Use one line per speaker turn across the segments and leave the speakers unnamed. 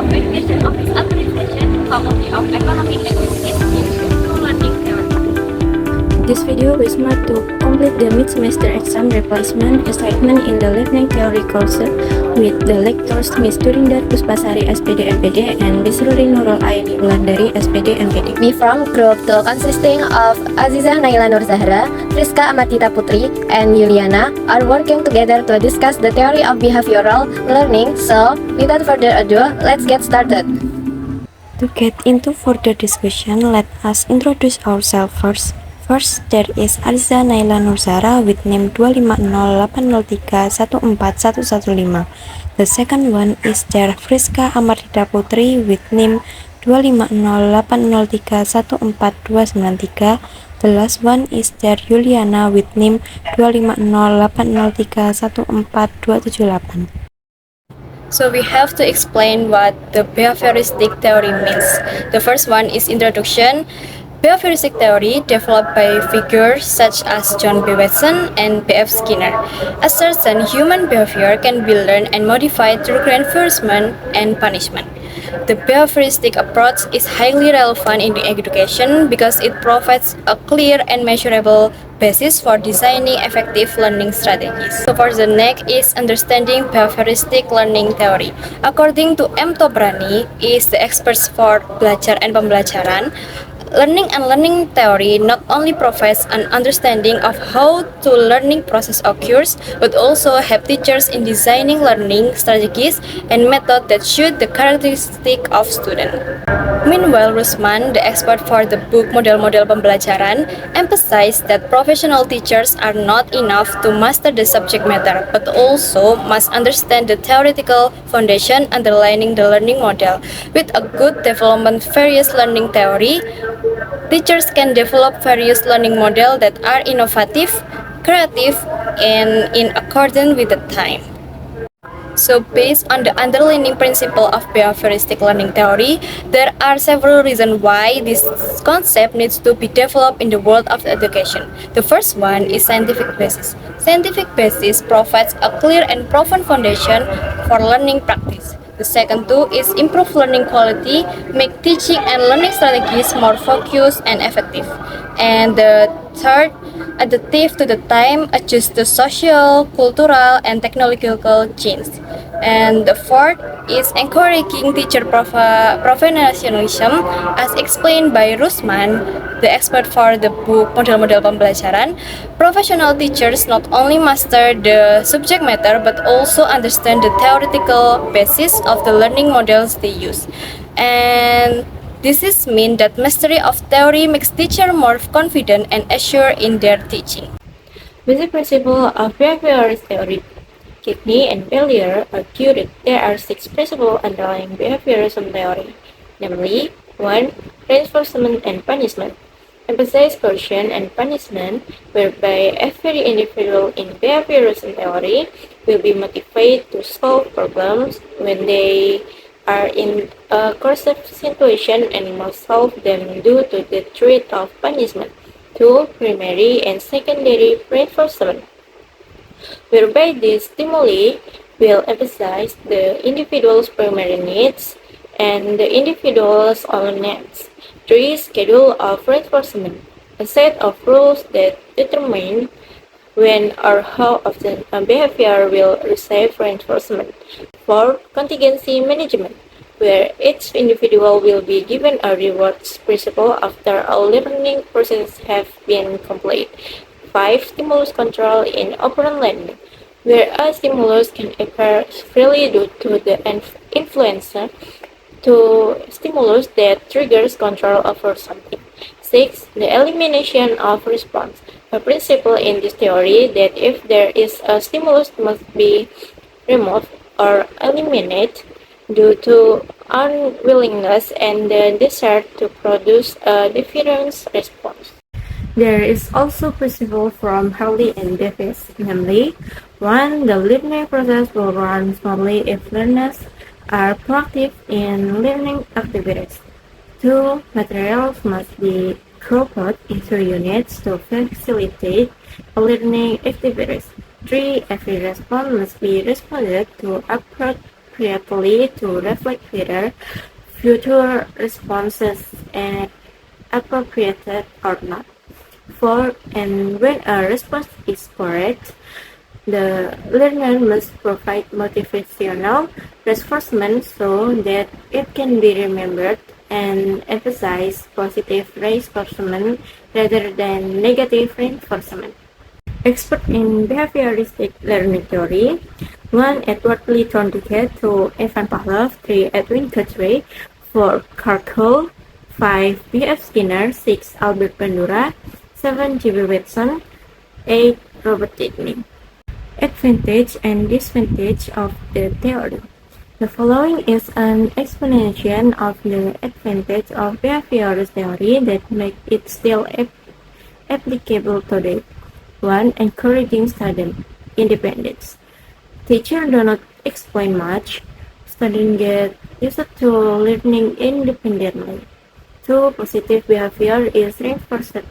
of Education Office Administration, Faculty of Economic and Institutional Learning Theory.
This video was made to complete the mid-semester exam replacement assignment in the learning theory course with the lectures Miss Durindar Puspasari SPD MPD and Bisruri Nurul Aini Wulandari SPD MPD.
We from Group 2 consisting of Aziza Naila Nur Zahra, Friska Amatita Putri, and Yuliana are working together to discuss the theory of behavioral learning. So, without further ado, let's get started.
To get into further discussion, let us introduce ourselves first. First, there is Aziza Naila Nur Zahra with name 25080314115. The second one is there Friska Amartita Putri with name 25080314293. The last one is there Yuliana with name 25080314278.
So we have to explain what the behavioristic theory means. The first one is introduction. Behavioristic theory, developed by figures such as John B. Watson and B.F. Skinner, asserts that human behavior can be learned and modified through reinforcement and punishment. The behavioristic approach is highly relevant in education because it provides a clear and measurable basis for designing effective learning strategies. So for the next is understanding behavioristic learning theory. According to M. Tobrani, is the expert for belajar and pembelajaran. Learning and learning theory not only provides an understanding of how the learning process occurs, but also help teachers in designing learning strategies and methods that suit the characteristic of student. Meanwhile, Rusman, the expert for the book Model-Model Pembelajaran, emphasized that professional teachers are not enough to master the subject matter, but also must understand the theoretical foundation underlying the learning model. With a good development various learning theory, teachers can develop various learning models that are innovative, creative, and in accordance with the time. So based on the underlying principle of behavioristic learning theory, there are several reasons why this concept needs to be developed in the world of education. The first one is scientific basis. Scientific basis provides a clear and proven foundation for learning practice. The second two is improve learning quality, make teaching and learning strategies more focused and effective. And the third, adaptive to the time, adjust to social, cultural, and technological change. And the fourth is encouraging teacher professionalism, as explained by Rusman, the expert for the book Model-Model Pembelajaran. Professional teachers not only master the subject matter but also understand the theoretical basis of the learning models they use. And this is mean that mastery of theory makes teacher more confident and assured in their teaching.
Basic principle of behaviorist theory. Kidney and failure are cured. There are 6 principles underlying behaviorism theory, namely 1. Reinforcement and punishment. Emphasize coercion and punishment, whereby every individual in behaviorism theory will be motivated to solve problems when they are in a coercive situation and must solve them due to the threat of punishment. 2. Primary and secondary reinforcement, whereby these stimuli will emphasize the individual's primary needs and the individual's own needs. 3. Schedule of reinforcement, a set of rules that determine when or how often a behavior will receive reinforcement. 4. Contingency management, where each individual will be given a rewards principle after a learning process have been complete. 5. Stimulus control in operant learning, where a stimulus can occur freely due to the influencer to stimulus that triggers control over something. 6. The elimination of response, a principle in this theory that if there is a stimulus must be removed or eliminated due to unwillingness and the desire to produce a different response. There is also principle from Harley and Davis, namely 1. The learning process will run smoothly if learners are proactive in learning activities. 2. Materials must be grouped into units to facilitate learning activities. 3. Every response must be responded to appropriately appropriately to reflect later future responses and appropriate or not. 4. And when a response is correct, the learner must provide motivational reinforcement so that it can be remembered and emphasize positive reinforcement rather than negative reinforcement. Expert in behavioristic learning theory: 1. Edward Lee Thorndike, 2. Evan Pavlov, 3. Edwin Guthrie, 4. Carl Cole, 5. B.F. Skinner, 6. Albert Bandura, 7. G.B. Watson, 8. Robert Dewey. Advantage and disadvantage of the theory. The following is an explanation of the advantage of behavioral theory that make it still applicable today. 1. Encouraging student independence. Teachers do not explain much. Students get used to learning independently. 2. Positive behavior is reinforced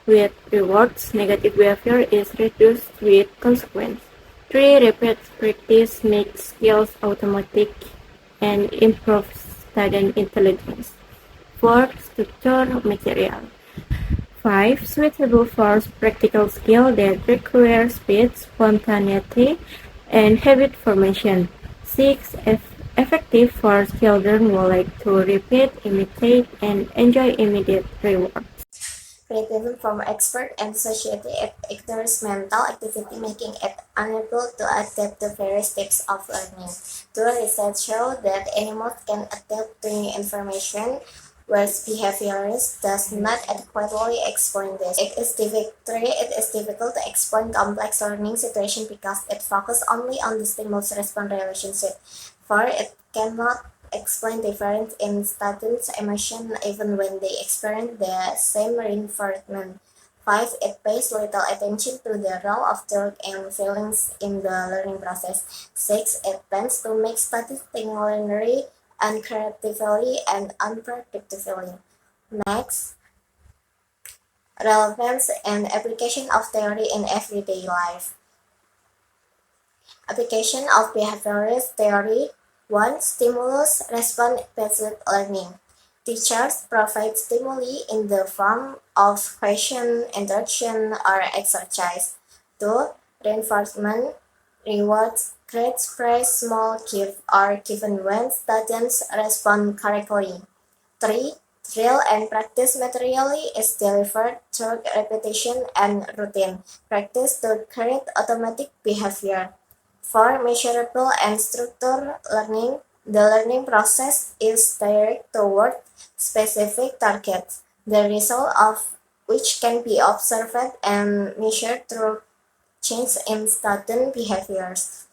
with rewards. Negative behavior is reduced with consequence. 3. Repeat practice makes skills automatic and improves student intelligence. 4. Structure material. 5. Suitable for practical skill that require speed, spontaneity, and habit formation. 6. Effective for children who like to repeat, imitate, and enjoy immediate reward.
Criticism from experts and society it ignores mental activity, making it unable to adapt to various types of learning. 2. Research show that animals can adapt to new information, whereas behaviorists does not adequately explain this. 3. It is difficult to explain complex learning situations because it focuses only on the stimulus-response relationship. 4. It cannot explain difference in students' emotion even when they experience the same reinforcement. 5. It pays little attention to the role of thought and feelings in the learning process. 6. It tends to make studies stimulatory, uncreatively, and unpredictably. Next, relevance and application of theory in everyday life. Application of behaviorist theory. 1. Stimulus-response-based learning. Teachers provide stimuli in the form of question, interaction, or exercise. 2. Reinforcement. Rewards, grades, praise, small gift are given when students respond correctly. 3. Drill and practice materially is delivered through repetition and routine practice to create automatic behavior. 4. Measurable and structured learning. The learning process is directed toward specific targets, the result of which can be observed and measured through change in student behaviors.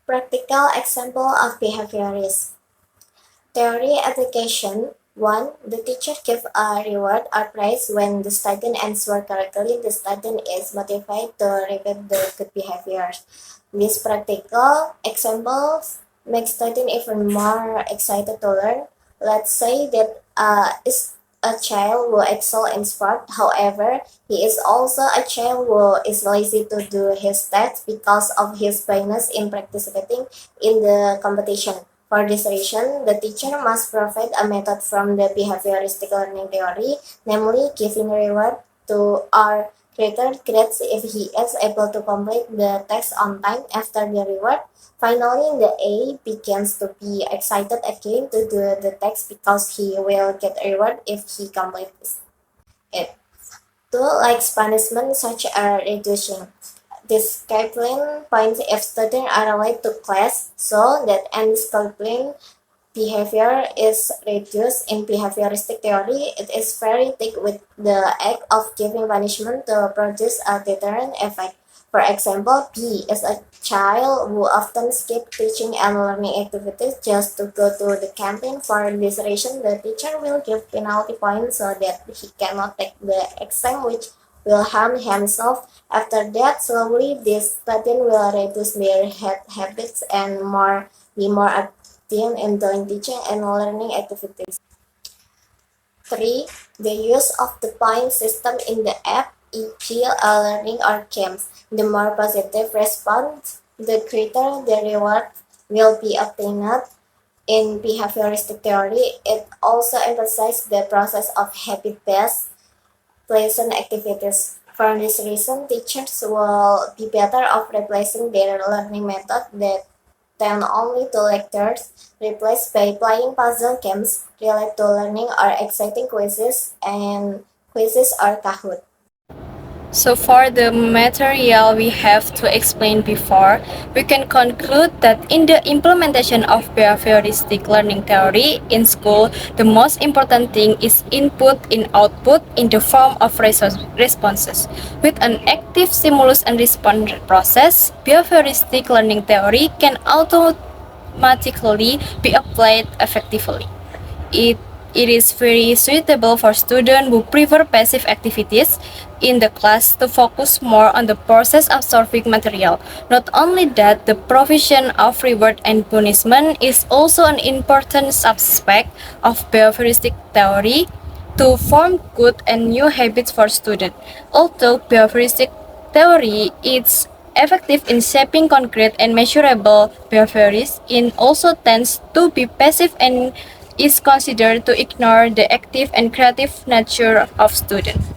Practical example of behaviorism. Theory application. 1. The teacher gives a reward or praise when the student answers correctly. The student is motivated to repeat the good behaviors. These practical examples make students even more excited to learn. Let's say that is a child who excels in sport. However, he is also a child who is lazy to do his tasks because of his bias in participating in the competition. For this reason, the teacher must provide a method from the behavioristic learning theory, namely giving reward to our greater grades if he is able to complete the task on time after the reward. Finally, the A begins to be excited again to do the task because he will get a reward if he completes it. 2. Like punishment such as reducing. Discipline points if students are late to class so that undisciplined behavior is reduced. In behavioristic theory, it is very thick with the act of giving punishment to produce a deterrent effect. For example, B is a child who often skips teaching and learning activities just to go to the canteen. For this reason, the teacher will give penalty points so that he cannot take the exam, which will harm himself. After that, slowly this student will reduce their habits and be more active in doing teaching and learning activities. 3. The use of the point system in the app, e.g. learning or games. The more positive response, the greater the reward will be obtained in behavioristic theory. It also emphasizes the process of habit-based pleasant activities. For this reason, teachers will be better off replacing their learning method that tend only to lectures, replaced by playing puzzle games related to learning or exciting quizzes or Kahoot.
So for the material we have to explain before, we can conclude that in the implementation of behavioristic learning theory in school, the most important thing is input in output in the form of responses. With an active stimulus and response process, behavioristic learning theory can automatically be applied effectively. It is very suitable for students who prefer passive activities in the class to focus more on the process of solving material. Not only that, the provision of reward and punishment is also an important aspect of behavioristic theory to form good and new habits for students. Although behavioristic theory is effective in shaping concrete and measurable behaviors, it also tends to be passive and is considered to ignore the active and creative nature of students.